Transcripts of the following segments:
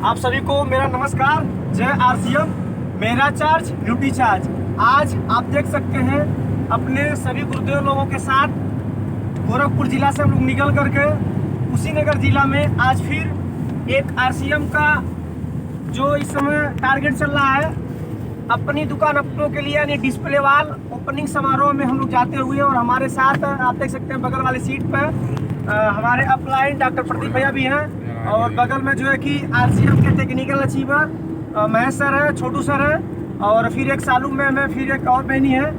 आप सभी को मेरा नमस्कार। जय आरसीएम, मेरा चार्ज ड्यूटी चार्ज। आज आप देख सकते हैं अपने सभी गुरुदेव लोगों के साथ गोरखपुर जिला से हम लोग निकल करके कुशीनगर जिला में आज फिर एक आरसीएम का जो इस समय टारगेट चल रहा है, अपनी दुकान अपनों के लिए यानी डिस्प्ले वाल ओपनिंग समारोह में हम लोग जाते हुए, और हमारे साथ आप देख सकते हैं बगल वाली सीट पर हमारे अपलाइन डॉक्टर प्रदीप भैया भी हैं, और बगल में जो है कि आरसीएम के टेक्निकल अचीवर महेश सर है, छोटू सर है, और फिर एक सालू मैम है, फिर एक और बहनी है।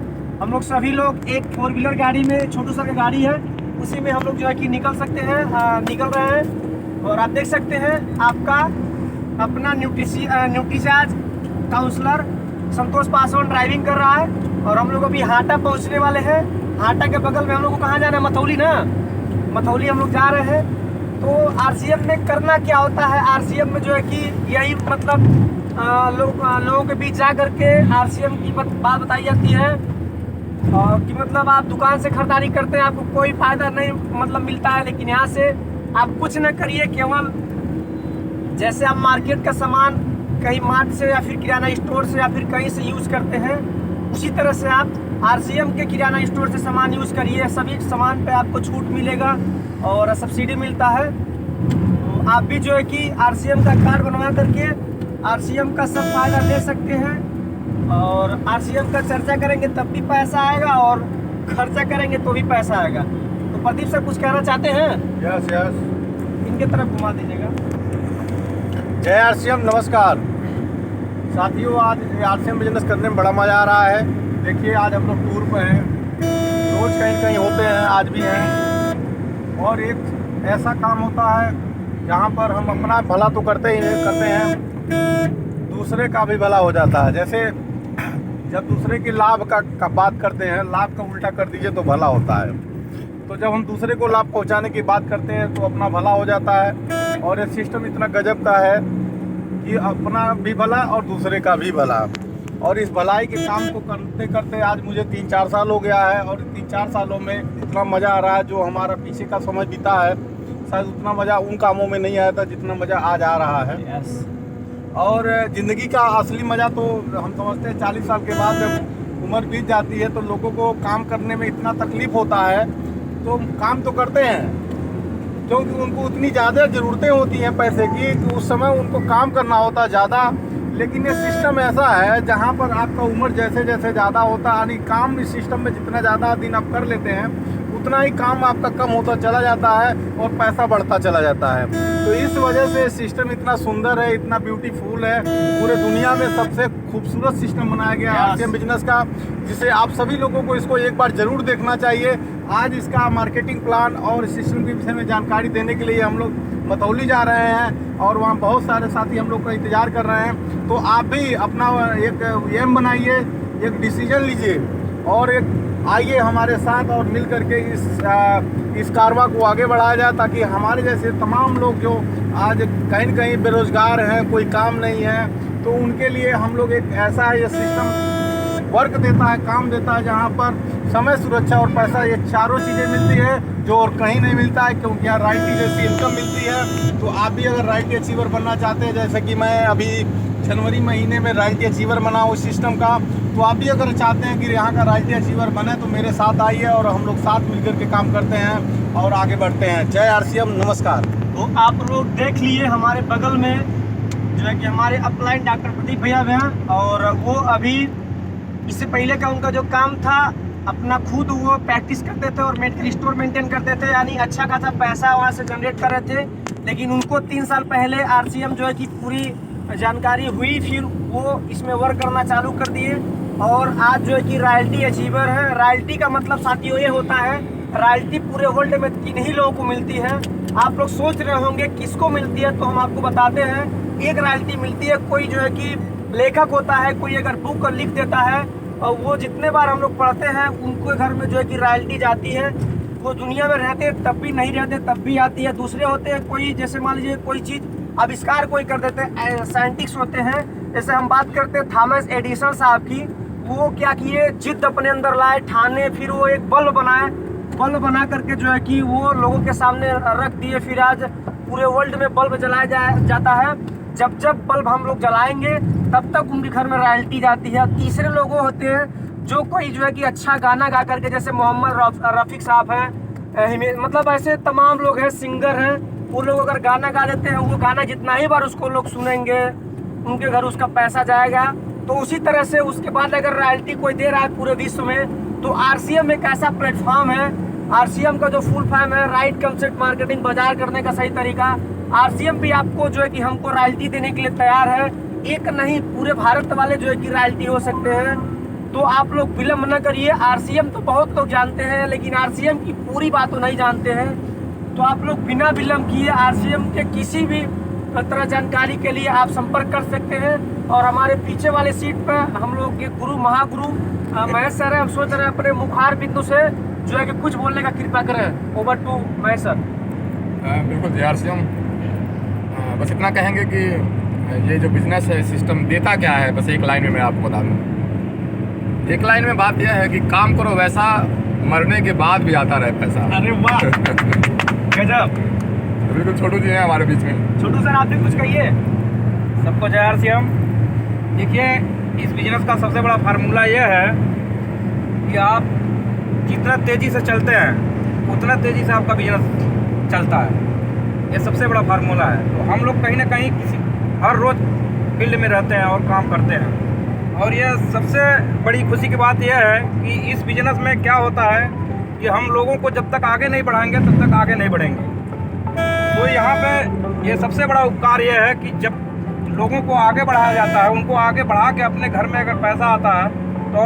हम लोग सभी लोग एक 4 व्हीलर गाड़ी में, छोटू सर की गाड़ी है, उसी में हम लोग जो है कि निकल सकते हैं, निकल रहे हैं। और आप देख सकते हैं आपका अपना न्यूट्रीचार्ज काउंसलर संतोष पासवान ड्राइविंग कर रहा है, और हम लोग अभी हाटा पहुंचने वाले हैं। हाटा के बगल में हम लोग को कहाँ जाना है? मथौली ना, मथौली हम लोग जा रहे हैं। तो आरसीएम में करना क्या होता है? आरसीएम में जो है कि यही मतलब लोगों के बीच जा करके आरसीएम की बात बताई जाती है, कि मतलब आप दुकान से खरीदारी करते हैं, आपको कोई फायदा नहीं मतलब मिलता है, लेकिन यहाँ से आप कुछ न करिए, केवल जैसे आप मार्केट का सामान कहीं मार्ट से या फिर किराना स्टोर से या फिर कहीं से यूज़ करते हैं, उसी तरह से आप आरसीएम के किराना स्टोर से सामान यूज़ करिए। सभी सामान पे आपको छूट मिलेगा और सब्सिडी मिलता है। तो आप भी जो है कि आरसीएम का कार्ड बनवा करके आरसीएम का सब फायदा ले सकते हैं। और आरसीएम का चर्चा करेंगे तब भी पैसा आएगा, और खर्चा करेंगे तो भी पैसा आएगा। तो प्रदीप सर कुछ कहना चाहते हैं? यस यस, इनके तरफ घुमा दीजिएगा। जय आरसीएम, नमस्कार साथियों। आज आरसीएम बिजनेस करने में बड़ा मज़ा आ रहा है। देखिए आज हम लोग टूर पे हैं, रोज़ कहीं कहीं होते हैं, आज भी हैं। और एक ऐसा काम होता है जहाँ पर हम अपना भला तो करते हैं, दूसरे का भी भला हो जाता है। जैसे जब दूसरे के लाभ का बात करते हैं, लाभ का उल्टा कर दीजिए तो भला होता है। तो जब हम दूसरे को लाभ पहुंचाने की बात करते हैं तो अपना भला हो जाता है। और ये सिस्टम इतना गजब का है कि अपना भी भला और दूसरे का भी भला। और इस भलाई के काम को करते करते आज मुझे 3-4 साल हो गया है, और 3-4 सालों में इतना मज़ा आ रहा है। जो हमारा पीछे का समय बीता है, शायद उतना मज़ा उन कामों में नहीं आया था जितना मज़ा आज आ रहा है। और ज़िंदगी का असली मज़ा तो हम समझते हैं 40 साल के बाद जब उम्र बीत जाती है तो लोगों को काम करने में इतना तकलीफ़ होता है, तो काम तो करते हैं क्योंकि उनको उतनी ज़्यादा ज़रूरतें होती हैं पैसे की कि उस समय उनको काम करना होता है ज़्यादा। लेकिन ये सिस्टम ऐसा है जहाँ पर आपका उम्र जैसे जैसे ज़्यादा होता है, यानी काम इस सिस्टम में जितना ज़्यादा दिन आप कर लेते हैं उतना ही काम आपका कम होता चला जाता है और पैसा बढ़ता चला जाता है। तो इस वजह से सिस्टम इतना सुंदर है, इतना ब्यूटीफुल है। पूरे दुनिया में सबसे खूबसूरत सिस्टम बनाया गया है आरसीएम बिजनेस का, जिसे आप सभी लोगों को इसको एक बार ज़रूर देखना चाहिए। आज इसका मार्केटिंग प्लान और सिस्टम के विषय में जानकारी देने के लिए हम लोग मथौली जा रहे हैं, और वहाँ बहुत सारे साथी हम लोग का इंतज़ार कर रहे हैं। तो आप भी अपना एक एम बनाइए, एक डिसीजन लीजिए, और एक आइए हमारे साथ और मिल करके इस कारवा को आगे बढ़ाया जाए, ताकि हमारे जैसे तमाम लोग जो आज कहीं न कहीं बेरोज़गार हैं, कोई काम नहीं है, तो उनके लिए हम लोग एक ऐसा ये सिस्टम वर्क देता है, काम देता है, जहाँ पर समय, सुरक्षा और पैसा, ये चारों चीज़ें मिलती है जो और कहीं नहीं मिलता है। क्योंकि यहाँ रॉयल्टी जैसी इनकम मिलती है। तो आप भी अगर रॉयल्टी अचीवर बनना चाहते हैं, जैसे कि मैं अभी जनवरी महीने में रॉयल्टी अचीवर बना हूँ इस सिस्टम का, तो आप भी अगर चाहते हैं कि यहाँ का रॉयल्टी अचीवर बने तो मेरे साथ आइए, और हम लोग साथ मिलकर के काम करते हैं और आगे बढ़ते हैं। जय आरसीएम, नमस्कार। तो आप लोग देख लिए हमारे बगल में जो है कि हमारे अपलाइन डॉक्टर प्रदीप भैया हैं, और वो अभी इससे पहले का उनका जो काम था, अपना खुद वो प्रैक्टिस करते थे और मेडिकल स्टोर मेंटेन करते थे, यानी अच्छा खासा पैसा वहाँ से जनरेट कर रहे थे। लेकिन उनको 3 साल पहले आरसीएम जो है कि पूरी जानकारी हुई, फिर वो इसमें वर्क करना चालू कर दिए, और आज जो है कि रॉयल्टी अचीवर है। रॉयल्टी का मतलब साथियों ये होता है, रॉयल्टी पूरे वर्ल्ड में 3 ही लोगों को मिलती है। आप लोग सोच रहे होंगे किसको मिलती है, तो हम आपको बताते हैं। एक रॉयल्टी मिलती है, कोई जो है कि लेखक होता है, कोई अगर बुक लिख देता है, और वो जितने बार हम लोग पढ़ते हैं उनके घर में जो है कि रॉयल्टी जाती है। वो दुनिया में रहते तब भी नहीं रहते तब भी आती है। दूसरे होते हैं, कोई जैसे मान लीजिए कोई चीज़ आविष्कार कोई कर देते हैं, साइंटिस्ट होते हैं। जैसे हम बात करते हैं थॉमस एडिसन साहब की, वो क्या किए, जिद्द अपने अंदर लाए, ठाने, फिर वो एक बल्ब बनाए, बल्ब बना करके जो है कि वो लोगों के सामने रख दिए। फिर आज पूरे वर्ल्ड में बल्ब जलाया जाता है। जब जब बल्ब हम लोग जलाएंगे तब तक उनके घर में रॉयल्टी जाती है। तीसरे लोग होते हैं जो कोई जो है कि अच्छा गाना गा करके, जैसे मोहम्मद रफ़ीक साहब हैं, मतलब ऐसे तमाम लोग हैं, सिंगर हैं, वो लोग अगर गाना गा देते हैं, वो गाना जितना ही बार उसको लोग सुनेंगे उनके घर उसका पैसा जाएगा। तो उसी तरह से उसके बाद अगर रॉयल्टी कोई दे रहा है पूरे विश्व में, तो आरसीएम एक ऐसा प्लेटफॉर्म है। आरसीएम का जो फुल फॉर्म है राइट कंसेप्ट मार्केटिंग, बाजार करने का सही तरीका। आरसीएम भी आपको जो है कि हमको रॉयल्टी देने के लिए तैयार है। एक नहीं, पूरे भारत वाले जो है कि रॉयल्टी हो सकते हैं। तो आप लोग विलम्ब न करिए। आरसीएम तो बहुत लोग जानते हैं, लेकिन आरसीएम की पूरी बात तो नहीं जानते हैं। तो आप लोग बिना विलम्ब किए आरसीएम के किसी भी तरह जानकारी के लिए आप संपर्क कर सकते हैं। और हमारे पीछे वाले सीट पर हम लोग के गुरु महागुरु महेश सर है। हम सोच रहे हैं अपने मुखार बिंदु से जो है कि कुछ बोलने का कृपा करें। Over to Mahesh sir. बिल्कुल जी, आरसीएम बस इतना कहेंगे कि ये जो बिजनेस है सिस्टम देता क्या है, बस एक लाइन में मैं आपको बता दूँ। एक लाइन में बात यह है कि काम करो वैसा, मरने के बाद भी आता रहे पैसा। अरे वाह, गजब। बिल्कुल, छोटू जी हैं हमारे बीच में। छोटू सर, आप भी कुछ कहिए। सबको जय आरसीएम। देखिए, इस बिजनेस का सबसे बड़ा फार्मूला ये है कि आप जितना तेज़ी से चलते हैं उतना तेज़ी से आपका बिजनेस चलता है। ये सबसे बड़ा फार्मूला है। तो हम लोग कहीं ना कहीं हर रोज़ फील्ड में रहते हैं और काम करते हैं। और ये सबसे बड़ी खुशी की बात यह है कि इस बिजनेस में क्या होता है कि हम लोगों को जब तक आगे नहीं बढ़ाएंगे तब तक आगे नहीं बढ़ेंगे। तो यहाँ पे ये सबसे बड़ा उपकार ये है कि जब लोगों को आगे बढ़ाया जाता है, उनको आगे बढ़ा के अपने घर में अगर पैसा आता है